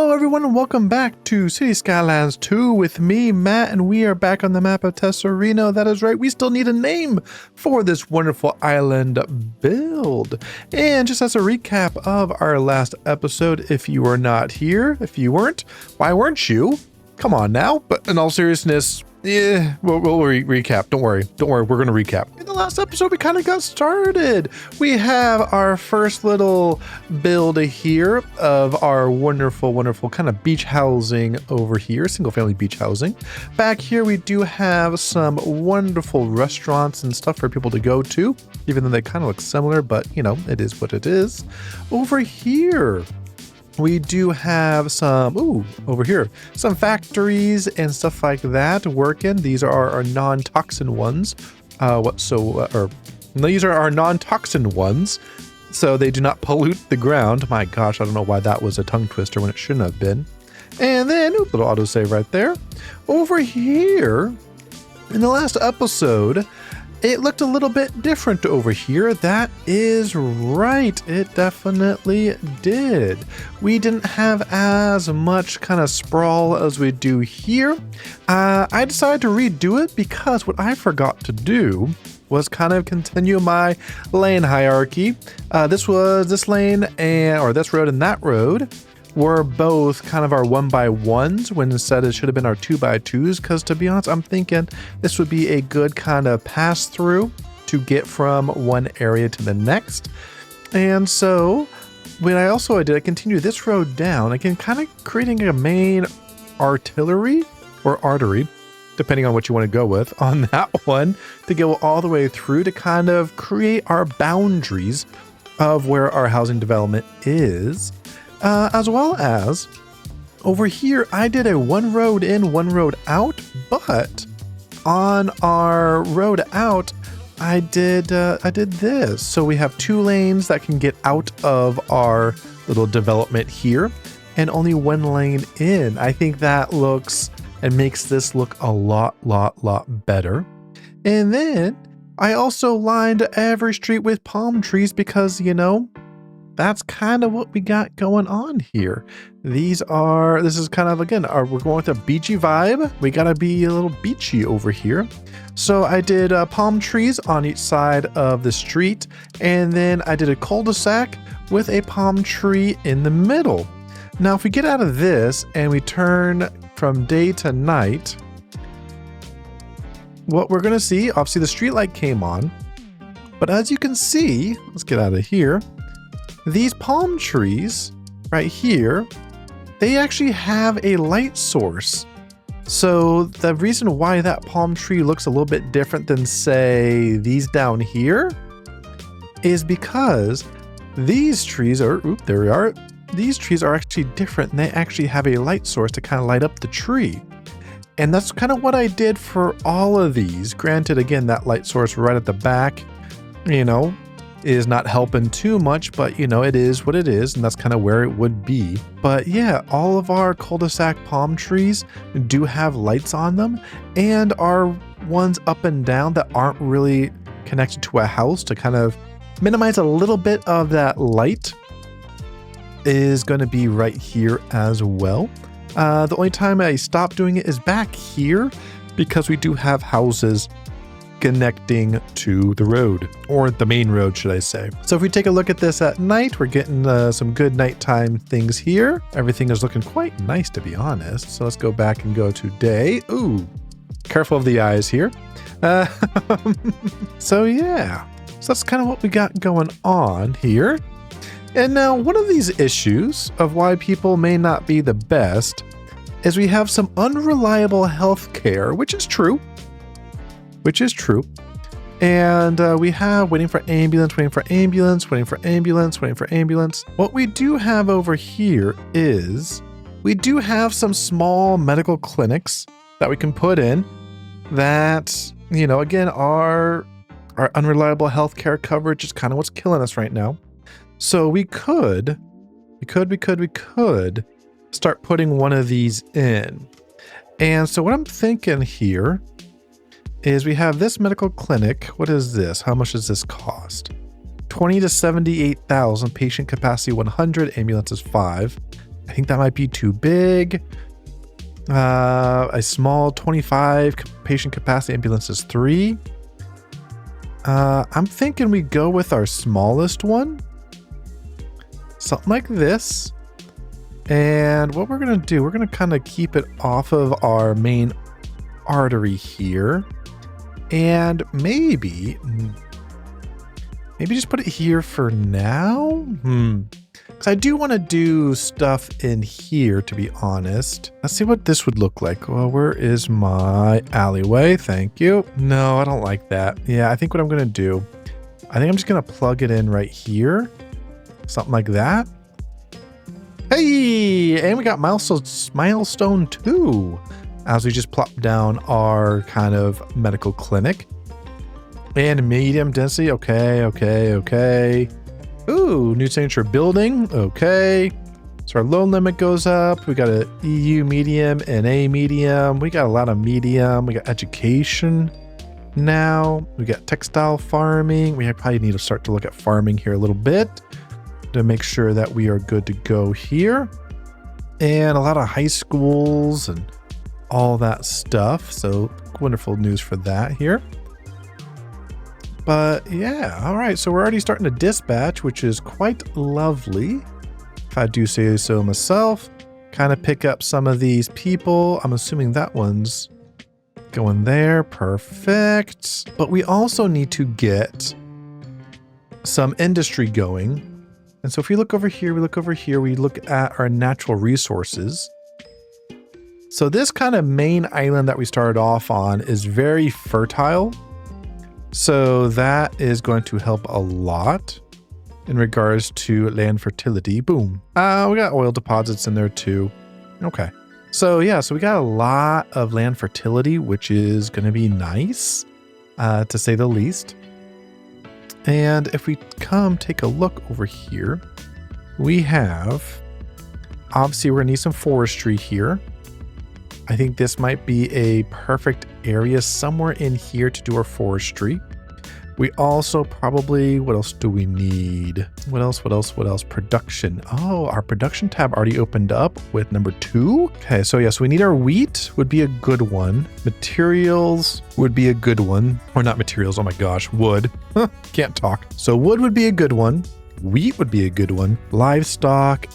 Hello everyone and welcome back to City Skylines 2 with me, Matt, and we are back on the map of Tesserino. That is right, we still need a name for this wonderful island build. And just as a recap of our last episode, if you were not here, if you weren't, why weren't you? Come on now. But in all seriousness, yeah, we'll recap. Don't worry, we're going to recap. In the last episode, we kind of got started. We have our first little build here of our wonderful kind of beach housing over here, single family beach housing. Back here, we do have some wonderful restaurants and stuff for people to go to, even though they kind of look similar, but you know, it is what it is. Over here, we do have some, over here, some factories and stuff like that working. These are our non-toxin ones. These are our non-toxin ones, so they do not pollute the ground. My gosh, I don't know why that was a tongue twister when it shouldn't have been. And then, little autosave right there. Over here, in the last episode, it looked a little bit different over here. That is right. It definitely did. We didn't have as much kind of sprawl as we do here. I decided to redo it because what I forgot to do was kind of continue my lane hierarchy. This lane or this road and that road were both kind of our 1x1s when instead it should have been our 2x2s, because to be honest, I'm thinking this would be a good kind of pass through to get from one area to the next. And so what I also did, I continued this road down, again, kind of creating a main artillery or artery, depending on what you want to go with on that one, to go all the way through to kind of create our boundaries of where our housing development is. As well as over here, I did a one road in, one road out, but on our road out, I did this. So we have 2 lanes that can get out of our little development here and only 1 lane in. I think that looks and makes this look a lot better. And then I also lined every street with palm trees because, you know, that's kind of what we got going on here. This is kind of, again, we're going with a beachy vibe. We gotta be a little beachy over here. So I did palm trees on each side of the street, and then I did a cul-de-sac with a palm tree in the middle. Now, if we get out of this and we turn from day to night, what we're gonna see, obviously the street light came on, but as you can see, let's get out of here. These palm trees right here, they actually have a light source. So the reason why that palm tree looks a little bit different than, say, these down here is because these trees are, there we are. These trees are actually different and they actually have a light source to kind of light up the tree. And that's kind of what I did for all of these. Granted, again, that light source right at the back, you know, is not helping too much, but you know, it is what it is, and that's kind of where it would be. But yeah, all of our cul-de-sac palm trees do have lights on them, and our ones up and down that aren't really connected to a house to kind of minimize a little bit of that light is going to be right here as well. The only time I stopped doing it is back here because we do have houses connecting to the road, or the main road, should I say. So if we take a look at this at night, we're getting some good nighttime things here. Everything is looking quite nice, to be honest. So let's go back and go to day. Ooh, careful of the eyes here. So yeah, so that's kind of what we got going on here. And now one of these issues of why people may not be the best is we have some unreliable healthcare, which is true. And we have waiting for ambulance. What we do have over here is we do have some small medical clinics that we can put in that, you know, again, our unreliable healthcare coverage is kind of what's killing us right now. So we could start putting one of these in. And so what I'm thinking here is we have this medical clinic. What is this? How much does this cost? 20 to 78,000, patient capacity 100, ambulance is 5. I think that might be too big. A small 25 patient capacity ambulance is 3. I'm thinking we go with our smallest one. Something like this. And what we're going to do, we're going to kind of keep it off of our main artery here. And maybe just put it here for now. Because I do want to do stuff in here, to be honest. Let's see what this would look like. Well, where is my alleyway? Thank you. No, I don't like that. Yeah, I think what I'm going to do, I think I'm just going to plug it in right here. Something like that. Hey, and we got milestone 2 as we just plop down our kind of medical clinic. And medium density. Okay. Ooh, new signature building. Okay. So our loan limit goes up. We got a EU medium and A medium. We got a lot of medium. We got education now. We got textile farming. We probably need to start to look at farming here a little bit to make sure that we are good to go here. And a lot of high schools and all that stuff. So wonderful news for that here. But yeah, all right. So we're already starting to dispatch, which is quite lovely, if I do say so myself. Kind of pick up some of these people. I'm assuming that one's going there. Perfect. But we also need to get some industry going. And so if we look over here, we look at our natural resources. So this kind of main island that we started off on is very fertile. So that is going to help a lot in regards to land fertility. Boom. We got oil deposits in there too. Okay. So yeah, so we got a lot of land fertility, which is going to be nice, to say the least. And if we come take a look over here, we have, obviously we're gonna need some forestry here. I think this might be a perfect area somewhere in here to do our forestry. We also probably, what else do we need? What else? Production. Oh, our production tab already opened up with number 2. Okay, so yes, we need our wheat would be a good one. Materials would be a good one. Or not materials, oh my gosh, wood. Can't talk. So wood would be a good one. Wheat would be a good one. Livestock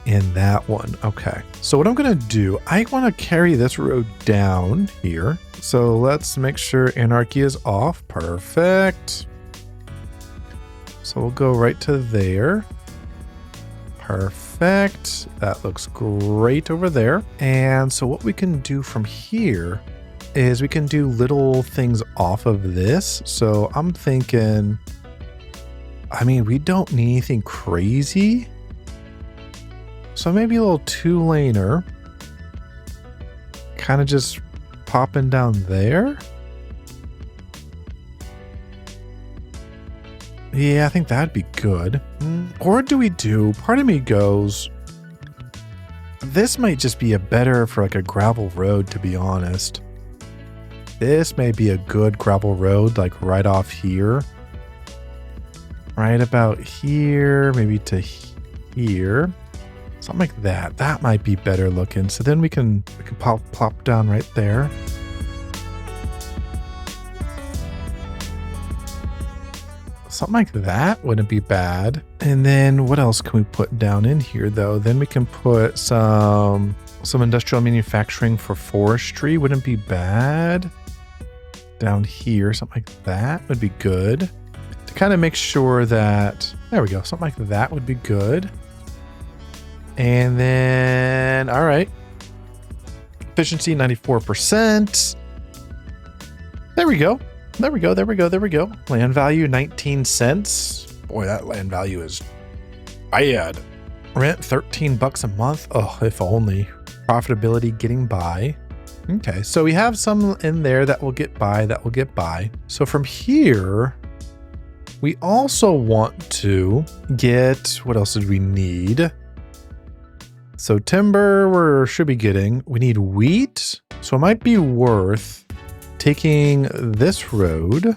and that one. Okay, so what I'm gonna do, I wanna carry this road down here. So let's make sure Anarchy is off. Perfect. So we'll go right to there. Perfect. That looks great over there. And so what we can do from here is we can do little things off of this. So I'm thinking, I mean, we don't need anything crazy. So maybe a little 2-laner. Kind of just popping down there. Yeah, I think that'd be good. Or do we do, part of me goes, this might just be a better for like a gravel road, to be honest. This may be a good gravel road, like right off here. Right about here, maybe to here. Something like that. That might be better looking. So then we can plop down right there. Something like that wouldn't be bad. And then what else can we put down in here though? Then we can put some industrial manufacturing for forestry. Wouldn't be bad. Down here, something like that would be good. To kind of make sure that, there we go. Something like that would be good. And then, all right. Efficiency 94%. There we go. Land value 19 cents. Boy, that land value is bad. Rent $13 a month. Oh, if only. Profitability getting by. Okay, so we have some in there that will get by. So from here, we also want to get, what else did we need? So timber we should be getting. We need wheat. So it might be worth taking this road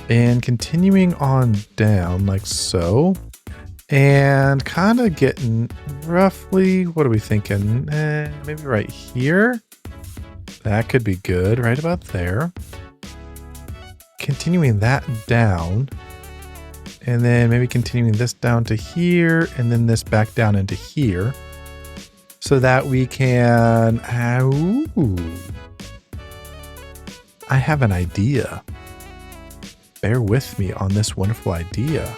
and continuing on down like so. And kind of getting roughly, what are we thinking? Maybe right here. That could be good, right about there. Continuing that down. And then maybe continuing this down to here, and then this back down into here. So that we can, ooh, I have an idea. Bear with me on this wonderful idea.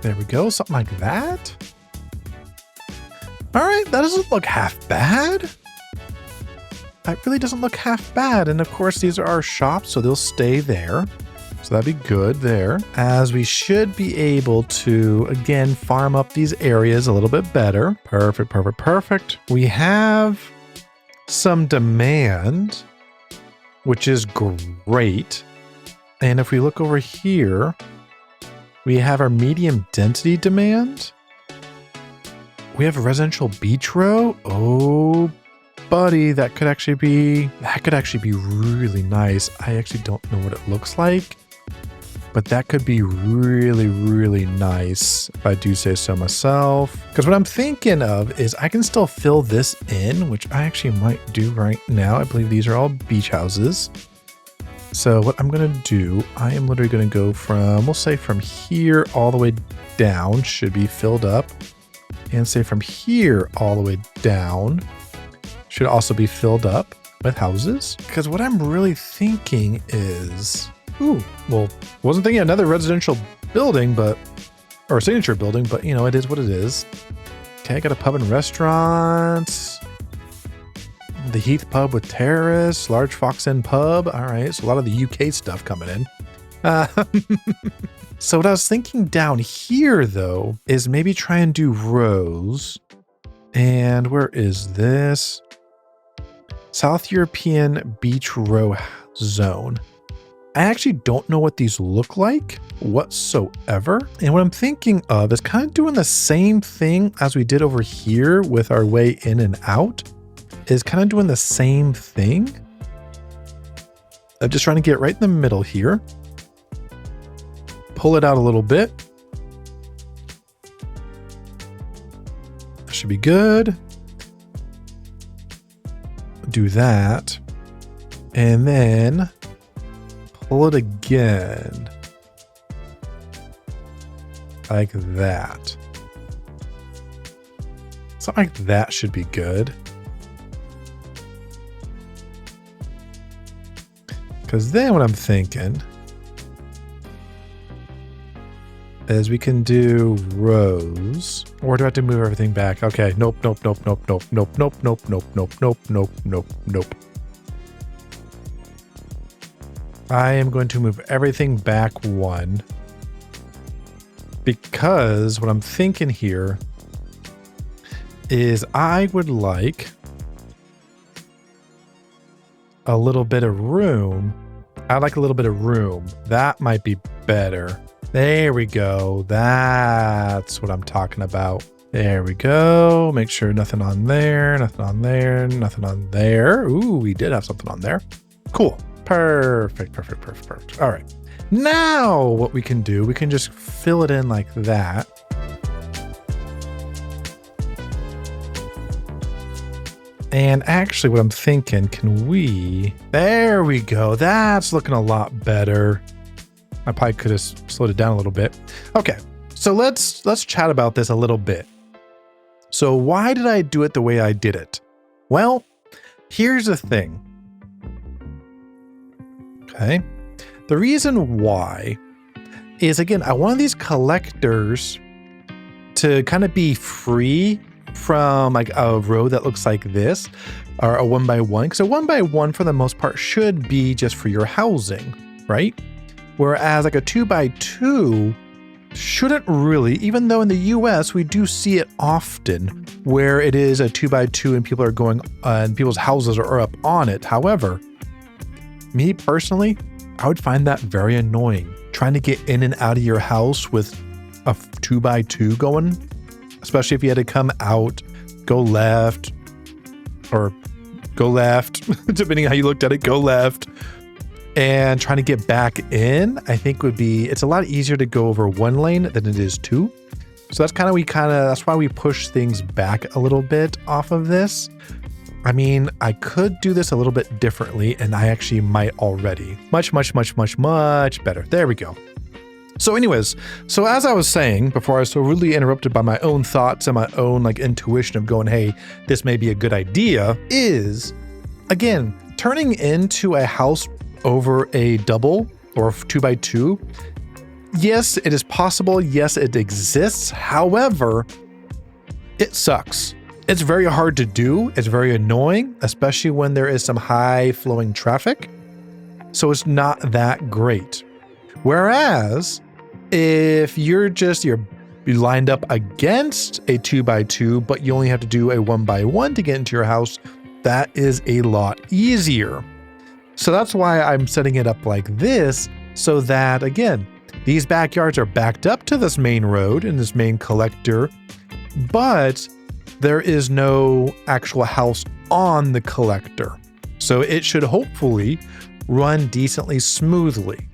There we go, something like that. All right, that doesn't look half bad. That really doesn't look half bad. And of course, these are our shops, so they'll stay there. So that'd be good there. As we should be able to, again, farm up these areas a little bit better. Perfect, perfect, perfect. We have some demand, which is great. And if we look over here, we have our medium density demand. We have a residential beach row. Oh, buddy, that could actually be really nice. I actually don't know what it looks like, but that could be really, really nice if I do say so myself. Because what I'm thinking of is I can still fill this in, which I actually might do right now. I believe these are all beach houses. So what I'm going to do, I am literally going to go from, we'll say from here all the way down should be filled up. And say from here all the way down should also be filled up with houses. Because what I'm really thinking is, wasn't thinking another residential building, or signature building, but you know, it is what it is. Okay, I got a pub and restaurant. The Heath Pub with terrace, large Fox Inn pub. All right, so a lot of the UK stuff coming in. So what I was thinking down here, though, is maybe try and do rows. And where is this? South European Beach Row Zone. I actually don't know what these look like whatsoever. And what I'm thinking of is kind of doing the same thing as we did over here with our way in and out. Is kind of doing the same thing. I'm just trying to get right in the middle here. Pull it out a little bit. That should be good. Do that. And then pull it again. Like that. Something like that should be good. Because then what I'm thinking is we can do rows. Or do I have to move everything back? Okay, nope. I am going to move everything back one. Because what I'm thinking here is I would like a little bit of room. I like a little bit of room. That might be better. There we go. That's what I'm talking about. There we go. Make sure nothing on there, nothing on there, nothing on there. Ooh, we did have something on there. Cool. Perfect. All right. Now what we can do, we can just fill it in like that. And actually what I'm thinking, there we go. That's looking a lot better. I probably could have slowed it down a little bit. Okay, so let's chat about this a little bit. So why did I do it the way I did it? Well, here's the thing. Okay, the reason why is, again, I wanted these collectors to kind of be free from like a row that looks like this, or a 1x1, because a 1x1 for the most part should be just for your housing, right? Whereas like a 2x2 shouldn't really, even though in the US we do see it often where it is a 2x2 and people are going and people's houses are up on it. However, me personally, I would find that very annoying. Trying to get in and out of your house with a 2x2 going, especially if you had to come out, go left, or go left, depending on how you looked at it, go left, and trying to get back in, I think it's a lot easier to go over one lane than it is two. So that's why we push things back a little bit off of this. I mean, I could do this a little bit differently, and I actually might already. Much better. There we go. So anyways, so as I was saying before I was so rudely interrupted by my own thoughts and my own intuition of going, hey, this may be a good idea, is, again, turning into a house over a double or 2x2. Yes, it is possible. Yes, it exists. However, it sucks. It's very hard to do. It's very annoying, especially when there is some high flowing traffic. So it's not that great. Whereas if you're lined up against a 2x2, but you only have to do a 1x1 to get into your house, that is a lot easier. So that's why I'm setting it up like this, so that, again, these backyards are backed up to this main road and this main collector, but there is no actual house on the collector. So it should hopefully run decently smoothly.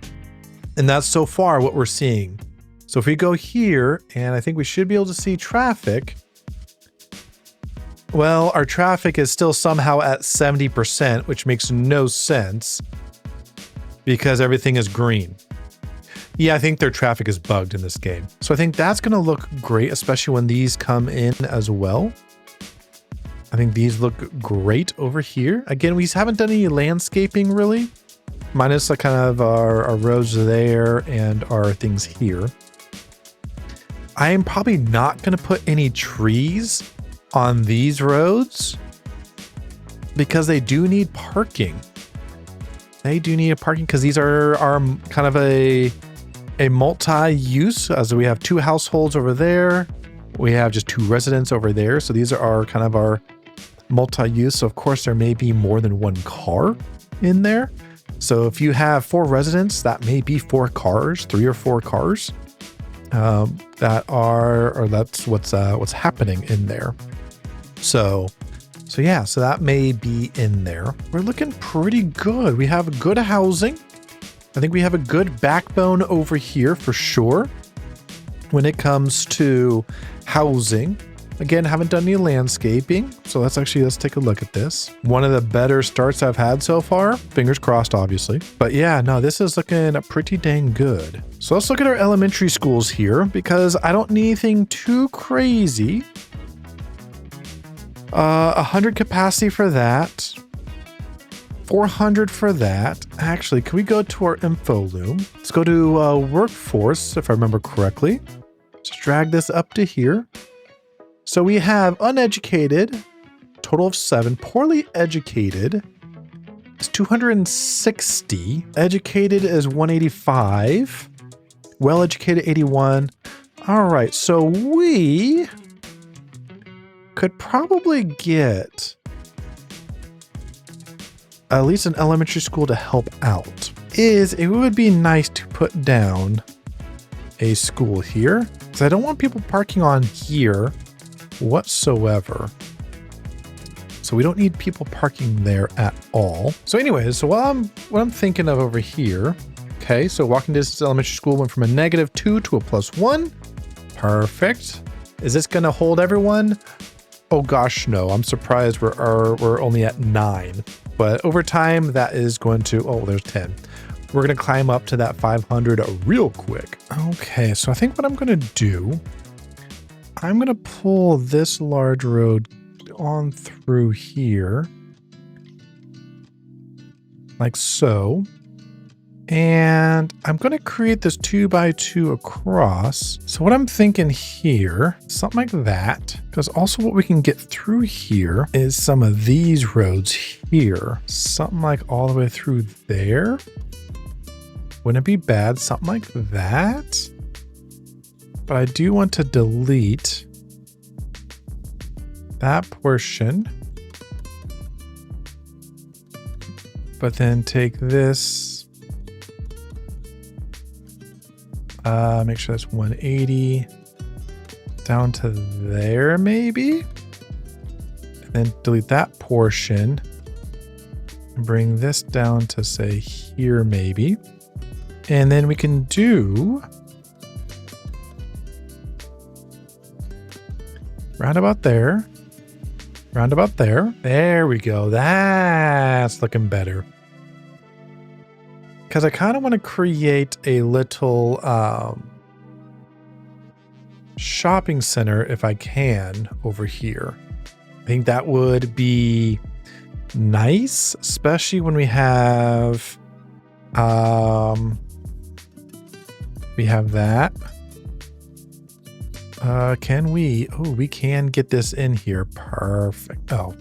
And that's so far what we're seeing. So if we go here, and I think we should be able to see traffic. Well, our traffic is still somehow at 70%, which makes no sense because everything is green. Yeah, I think their traffic is bugged in this game. So I think that's going to look great, especially when these come in as well. I think these look great over here. Again, we haven't done any landscaping really, minus kind of our roads there and our things here. I am probably not going to put any trees on these roads because they do need parking. They do need a parking because these are kind of a multi-use, as we have two households over there. We have just two residents over there. So these are kind of our multi-use. So of course there may be more than one car in there. So if you have 4 residents, that may be 4 cars, 3 or 4 cars that's what's happening in there. So yeah, so that may be in there. We're looking pretty good. We have good housing. I think we have a good backbone over here for sure when it comes to housing. Again, haven't done any landscaping, so let's take a look at this. One of the better starts I've had so far. Fingers crossed, obviously. But yeah, no, this is looking pretty dang good. So let's look at our elementary schools here because I don't need anything too crazy. 100 capacity for that. 400 for that. Actually, can we go to our info loom? Let's go to workforce, if I remember correctly. Just drag this up to here. So we have uneducated, total of 7. Poorly educated is 260. Educated is 185. Well-educated, 81. All right, so we could probably get at least an elementary school to help out. It would be nice to put down a school here because I don't want people parking on here whatsoever. So we don't need people parking there at all. So anyways, so what I'm thinking of over here. Okay, so walking distance elementary school went from a -2 to a +1. Perfect. Is this going to hold everyone? Oh gosh, no. I'm surprised we're only at 9. But over time, that is going to, oh, there's 10. We're going to climb up to that 500 real quick. Okay, so I think what I'm going to do, I'm going to pull this large road on through here, like so. And I'm going to create this 2x2 across. So what I'm thinking here, something like that, because also what we can get through here is some of these roads here, something like all the way through there. Wouldn't it be bad? Something like that. But I do want to delete that portion. But then take this, make sure that's 180 down to there maybe. And then delete that portion and bring this down to say here maybe. And then we can do round about there. Round about there. There we go. That's looking better. Because I kind of want to create a little shopping center if I can over here. I think that would be nice, especially when we have that. Can we? Oh, we can get this in here. Perfect. Oh,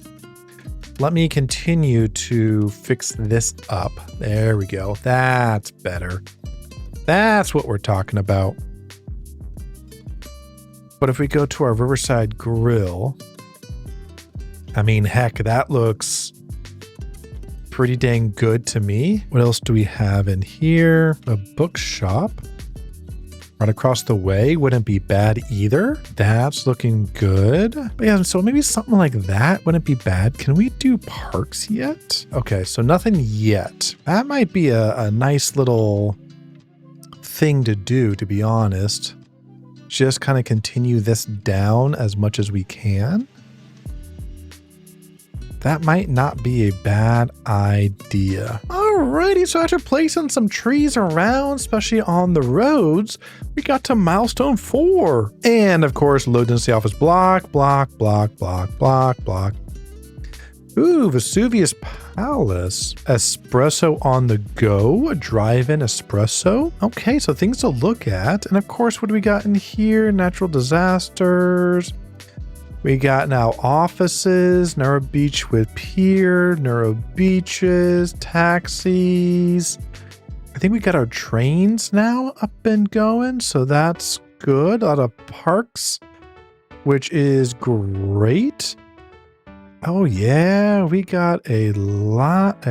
let me continue to fix this up. There we go. That's better. That's what we're talking about. But if we go to our Riverside Grill, I mean, heck, that looks pretty dang good to me. What else do we have in here? A bookshop. Right across the way wouldn't be bad either. That's looking good. But yeah, so maybe something like that wouldn't be bad. Can we do parks yet? Okay, so nothing yet. That might be a nice little thing to do, to be honest. Just kind of continue this down as much as we can. That might not be a bad idea. Alrighty, so after placing some trees around, especially on the roads, we got to milestone 4. And of course, low density office block, block, block, block, block, block. Ooh, Vesuvius Palace. Espresso on the go, a drive-in espresso. Okay, so things to look at. And of course, what do we got in here? Natural disasters. We got now offices, Neuro Beach with pier, Neuro Beaches, taxis. I think we got our trains now up and going, so that's good. A lot of parks, which is great. Oh yeah, we got a lot.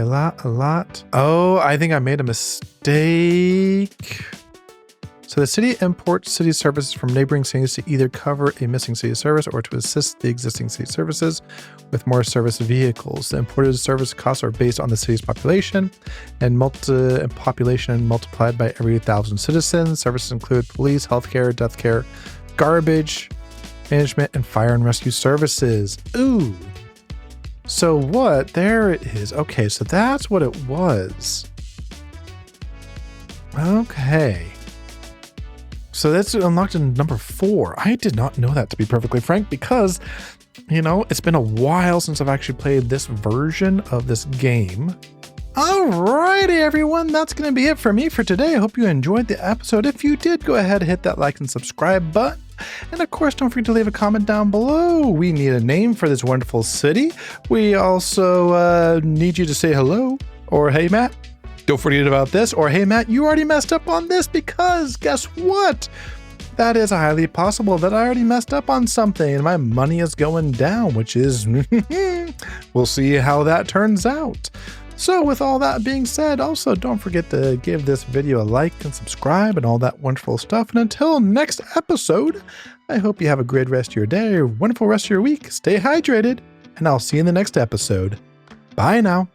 Oh, I think I made a mistake. So the city imports city services from neighboring cities to either cover a missing city service or to assist the existing city services with more service vehicles. The imported service costs are based on the city's population and population multiplied by every 1,000 citizens. Services include police, healthcare, death care, garbage management, and fire and rescue services. Ooh. So what? There it is. Okay, so that's what it was. Okay. So that's unlocked in number 4. I did not know that, to be perfectly frank, because, you know, it's been a while since I've actually played this version of this game. Alrighty, everyone, that's going to be it for me for today. I hope you enjoyed the episode. If you did, go ahead and hit that like and subscribe button. And of course, don't forget to leave a comment down below. We need a name for this wonderful city. We also need you to say hello or hey, Matt. Don't forget about this, or hey Matt, you already messed up on this, because guess what? That is highly possible that I already messed up on something and my money is going down, which is, we'll see how that turns out. So with all that being said, also don't forget to give this video a like and subscribe and all that wonderful stuff. And until next episode, I hope you have a great rest of your day, or wonderful rest of your week. Stay hydrated, and I'll see you in the next episode. Bye now.